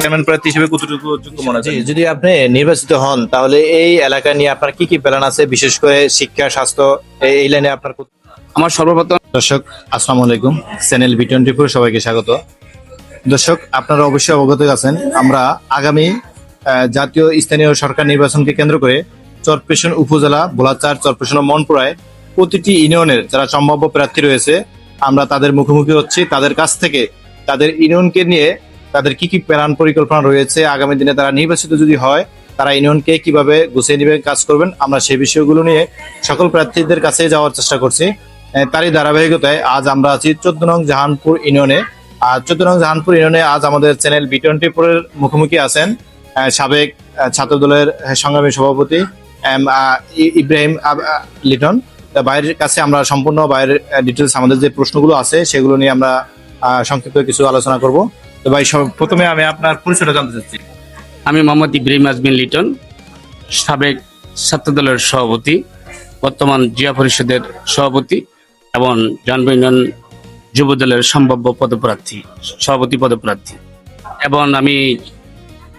Chairman প্রার্থী হিসেবে কতটুকু যোগ্য মনে জি, করেন? যদি আপনি নির্বাচিত হন তাহলে এই এলাকা নিয়ে আপনার কি কি প্ল্যান আছে, বিশেষ করে শিক্ষা, স্বাস্থ্য, এই লাইনে আপনার আমার সর্বপ্রথম দর্শক আসসালামু আলাইকুম, চ্যানেল B24 সবাইকে স্বাগত। দর্শক, আপনারা অবশ্যই অবগত আছেন আমরা আগামী জাতীয় স্থানীয় সরকার নির্বাচনকে কেন্দ্র করে চরপেশন উপজেলা, বোলাচার, চরপেশন ও মনপুরায় প্রতিটি ইউনিয়নের যারা সম্ভাব্য প্রার্থী রয়েছে আমরা তাদের মুখোমুখি হচ্ছি। তাদের কাছ থেকে তাদের ইউনিয়নকে নিয়ে তাদের কি কি প্ল্যান পরিকল্পনা রয়েছে, আগামী দিনে তারা নির্বাচিত যদি হয় তারা ইউনিয়নকে কিভাবে গুছিয়ে নেবে, কাজ করবেন, আমরা সেই বিষয়গুলো নিয়ে সকল প্রার্থীদের কাছে যাওয়ার চেষ্টা করছি। তারই ধারাবাহিকতায় আজ আমরা আছি 14 নং জাহানপুর ইউনিয়নে। আর 14 নং জাহানপুর ইউনিয়নে আজ আমাদের চ্যানেল B24 এর মুখোমুখি আছেন সাবেক ছাত্রদলের সংগ্রামী সভাপতি ইব্রাহিম লিটন। বাইরের কাছে আমরা সম্পূর্ণ বাইরের ডিটেলস, আমাদের যে প্রশ্নগুলো আছে সেগুলো নিয়ে আমরা সংক্ষিপ্ত কিছু আলোচনা করব। তো ভাই, প্রথমে আমি আপনার পরিচয়টা জানতে চাচ্ছি। আমি মোহাম্মদ ইব্রাহিম আজমিন লিটন, সাবেক ছাত্রদলের সভাপতি, বর্তমান জিয়া পরিষদের সভাপতি এবং জাহানপুর ইউনিয়ন যুব দলের সম্ভাব্য পদপ্রার্থী, সভাপতি পদপ্রার্থী। এবং আমি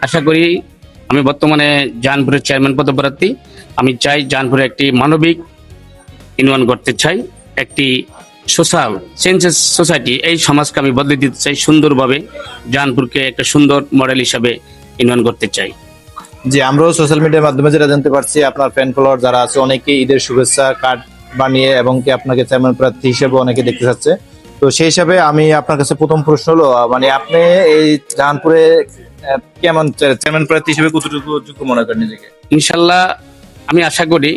আশা করি আমি বর্তমানে জাহানপুরের চেয়ারম্যান পদপ্রার্থী। আমি চাই জাহানপুরে একটি মানবিক ইউনিয়ন করতে চাই, একটি সোশ্যাল চেঞ্জেস সোসাইটি, এই সমাজকে আমি বদলে দিতে চাই সুন্দরভাবে। জাহানপুরকে একটা সুন্দর মডেল হিসাবে ইউনিয়ন করতে চাই। জি, আমরাও সোশ্যাল মিডিয়ার মাধ্যমে যেটা জানতে পারছি, আপনার ফ্যান ফলোয়ার যারা আছে অনেকে ঈদের শুভেচ্ছা কার্ড বানিয়ে এবং কি আপনাকে চেয়ারম্যান প্রার্থী হিসেবে অনেকে দেখতে চাচ্ছে। তো সেই হিসাবে আমি আপনার কাছে প্রথম প্রশ্ন হলো, মানে আপনি এই জাহানপুরে কেমন চেয়ারম্যান প্রার্থী হিসেবে কতটুকু যোগ্য মনে করেন নিজেকে? ইনশাল্লাহ আমি আশা করি,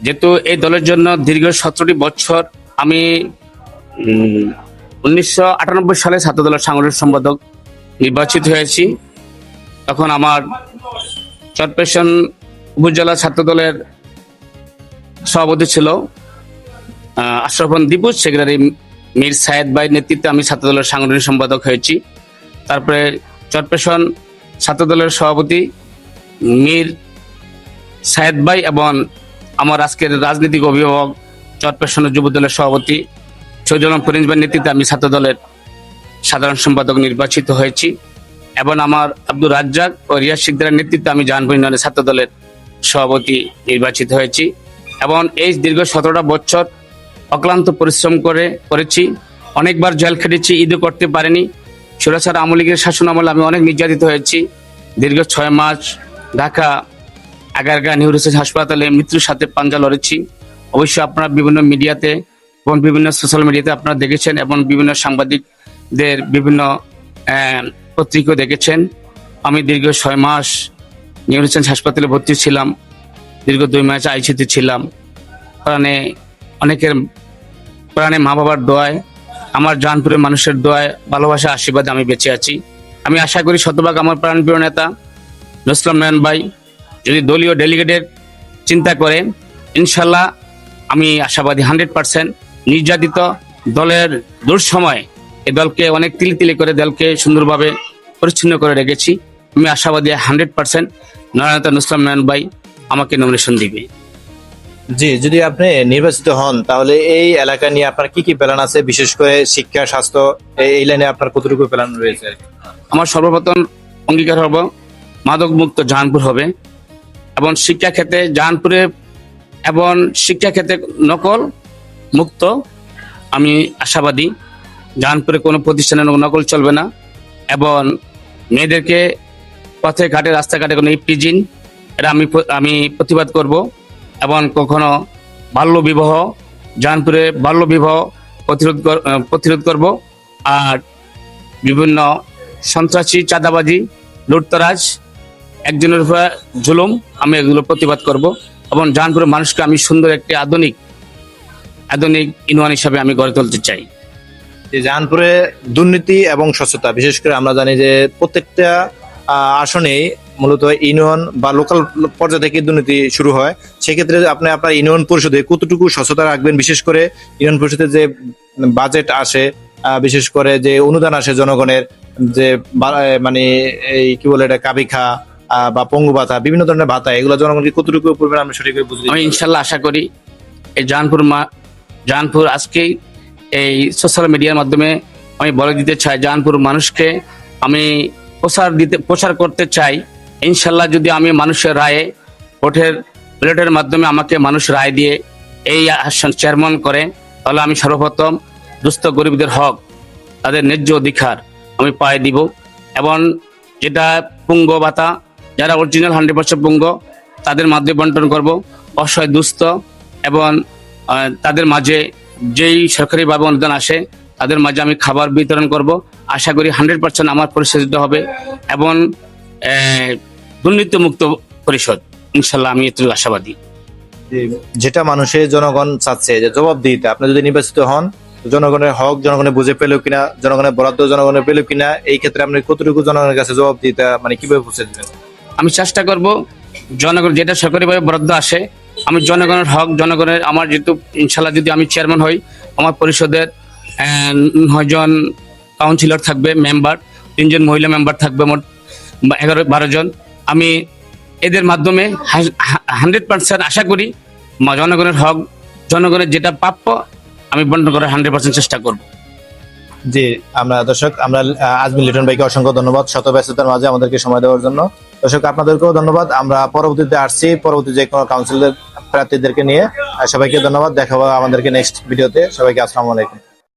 যেহেতু এই দলের জন্য দীর্ঘ 17টি বছর আমি 1998 সালে ছাত্র দলের সাংগঠনিক সম্পাদক নির্বাচিত হয়েছি। তখন আমার চরপেশন উপজেলা ছাত্র দলের সভাপতি ছিল আশরাফন দীপু, সেক্রেটারি মীর সায়েদ ভাই নেতৃত্বে আমি ছাত্র দলের সাংগঠনিক সম্পাদক হয়েছি। তারপরে চরপেশন ছাত্র দলের সভাপতি মীর সায়েদ ভাই এবং আমার আজকের রাজনৈতিক অভিভাবক চরপেশন যুব দলের সভাপতি শহীদুল আলম ফরিঞ্জ ভাইয়ের নেতৃত্বে আমি ছাত্র দলের সাধারণ সম্পাদক নির্বাচিত হয়েছি। এবং আমার আব্দুর রাজ্জাক ও রিয়াজ শিকদারের নেতৃত্বে আমি জাহানপুর ইউনিয়নের ছাত্র দলের সভাপতি নির্বাচিত হয়েছি। এবং এই দীর্ঘ 17টা বছর অক্লান্ত পরিশ্রম করেছি, অনেকবার জেল খেটেছি, ঈদও করতে পারিনি। স্বৈরাচার আওয়ামী লীগের শাসন আমলে আমি অনেক নির্যাতিত হয়েছি। দীর্ঘ 6 মাস ঢাকা আগারগাঁ নিউ রিসার্চ হাসপাতালে মৃত্যুর সাথে পাঞ্জা লড়েছি। অবশ্যই আপনারা বিভিন্ন মিডিয়াতে এবং বিভিন্ন সোশ্যাল মিডিয়াতে আপনারা দেখেছেন এবং বিভিন্ন সাংবাদিকদের বিভিন্ন পত্রিকা দেখেছেন। আমি দীর্ঘ 6 মাস নিউ রিসার্চ হাসপাতালে ভর্তি ছিলাম, দীর্ঘ 2 মাস আইসিইউতে ছিলাম। প্রাণে মা বাবার দোয়ায়, আমার জাহানপুরের মানুষের দোয়ায়, ভালোবাসা, আশীর্বাদে আমি বেঁচে আছি। আমি আশা করি শতভাগ আমার প্রাণপ্রিয় নেতা নসরুল নয়ন ভাই যদি দলীয় ডেলিগেটের চিন্তা করে, ইনশাল্লাহ আমি আশাবাদী 100%। নির্যাতিত দলের দুঃসময় এই দলকে অনেক তিলি তিলি করে দলকে সুন্দরভাবে পরিচ্ছন্ন করে রেখেছি। আমি আশাবাদী 100% নয়নতা নসরুল নয়ন ভাই আমাকে নমিনেশন দিবে। জি, যদি আপনি নির্বাচিত হন তাহলে এই এলাকা নিয়ে আপনার কি কি প্ল্যান আছে, বিশেষ করে শিক্ষা, স্বাস্থ্য, এই লাইনে আপনার কতটুকু প্ল্যান রয়েছে? আমার সর্বপ্রথম অঙ্গীকার হব মাদক মুক্ত জাহানপুর হবে এবং শিক্ষা ক্ষেত্রে জাহানপুরে এবং শিক্ষা ক্ষেত্রে নকল মুক্ত। আমি আশাবাদী জাহানপুরে কোনো প্রতিষ্ঠানে নকল চলবে না এবং মেয়েদেরকে পথে ঘাটে রাস্তাঘাটে কোনো ইপটিজিং, এটা আমি প্রতিবাদ করব। এবং কখনো বাল্য বিবাহ, জাহানপুরে বাল্য বিবাহ প্রতিরোধ করব। আর বিভিন্ন সন্ত্রাসী, চাঁদাবাজি, লুটতরাজ, একজনের উপর জুলুম, আমি এগুলো প্রতিবাদ করব। এবং জাহানপুরের মানুষকে আমি সুন্দর একটি আধুনিক ইউনিয়ন হিসাবে আমি গড়ে তুলতে চাই। যে জাহানপুরে দুর্নীতি এবং স্বচ্ছতা, বিশেষ করে আমরা জানি যে প্রত্যেকটা আসনে মূলত ইউনিয়ন বা লোকাল পর্যায়ে থেকে দুর্নীতি শুরু হয়। সেক্ষেত্রে আপনি আপনার ইউনিয়ন পরিষদে কতটুকু স্বচ্ছতা রাখবেন, বিশেষ করে ইউনিয়ন পরিষদে যে বাজেট আসে, বিশেষ করে যে অনুদান আসে জনগণের, যে মানে এই কি বলে এটা কাবিখা বা পঙ্গু ভাতা, বিভিন্ন ধরনের ভাতা, এগুলো জনগণকে কতটুকু পরিমাণ আমি সঠিকভাবে বুঝি? আমি ইনশাল্লাহ আশা করি এই জাহানপুর আজকে এই সোশ্যাল মিডিয়ার মাধ্যমে আমি বলে দিতে চাই, জাহানপুর মানুষকে আমি প্রচার করতে চাই। ইনশাল্লাহ যদি আমি মানুষের রায়ে প্লেটের মাধ্যমে আমাকে মানুষ রায় দিয়ে এই আসন চেয়ারম্যান করে, তাহলে আমি সর্বপ্রথম দুস্থ গরিবদের হক, তাদের ন্যায্য অধিকার আমি পাই দিব। এবং যেটা পুঙ্গ ভাতা, যারা অরিজিনাল 100% পুঙ্গ, তাদের মাধ্যমে বন্টন করব। অসহায় দুস্থ এবং তাদের মাঝে যেই সরকারিভাবে অনুদান আসে তাদের মাঝে আমি খাবার বিতরণ করব। আশা করি 100% আমার পরিশোধিত হবে এবং দুর্নীতিমুক্ত পরিশোধ, ইনশাল্লাহ আমি এত আশাবাদী। যেটা মানুষের জনগণ চাচ্ছে যে জবাবদিহিতা, আপনি যদি নির্বাচিত হন, জনগণের হক জনগণের বুঝে পেল কিনা, জনগণের বরাদ্দ জনগণের পেল কিনা, এই ক্ষেত্রে আপনি কতটুকু জনগণের কাছে জবাবদিহিতা মানে কিভাবে পৌঁছে দিবেন? আমি চেষ্টা করব জনগণ যেটা সরকারিভাবে বরাদ্দ আসে, আমি জনগণের হক, জনগণের আমার যেহেতু ইনশাল্লাহ যদি আমি চেয়ারম্যান হই, আমার পরিষদের 9 জন কাউন্সিলর থাকবে, মেম্বার 3 জন মহিলা মেম্বার থাকবে, মোট 11-12 জন। আমি এদের মাধ্যমে 100% আশা করি জনগণের হক, জনগণের যেটা প্রাপ্য আমি বন্টন করার 100% চেষ্টা করব। জি, আমরা দর্শক, আমরা আজমির লিটন ভাইকে অসংখ্য ধন্যবাদ শত ব্যস্ততার মাঝে আমাদেরকে সময় দেওয়ার জন্য। দর্শক, আপনাদেরকেও ধন্যবাদ। আমরা পরবর্তীতে আসছি পরবর্তী যে কোনো কাউন্সিলের প্রার্থীদেরকে নিয়ে। সবাইকে ধন্যবাদ। দেখা হবে আমাদেরকে নেক্সট ভিডিওতে। সবাইকে আসসালামু আলাইকুম।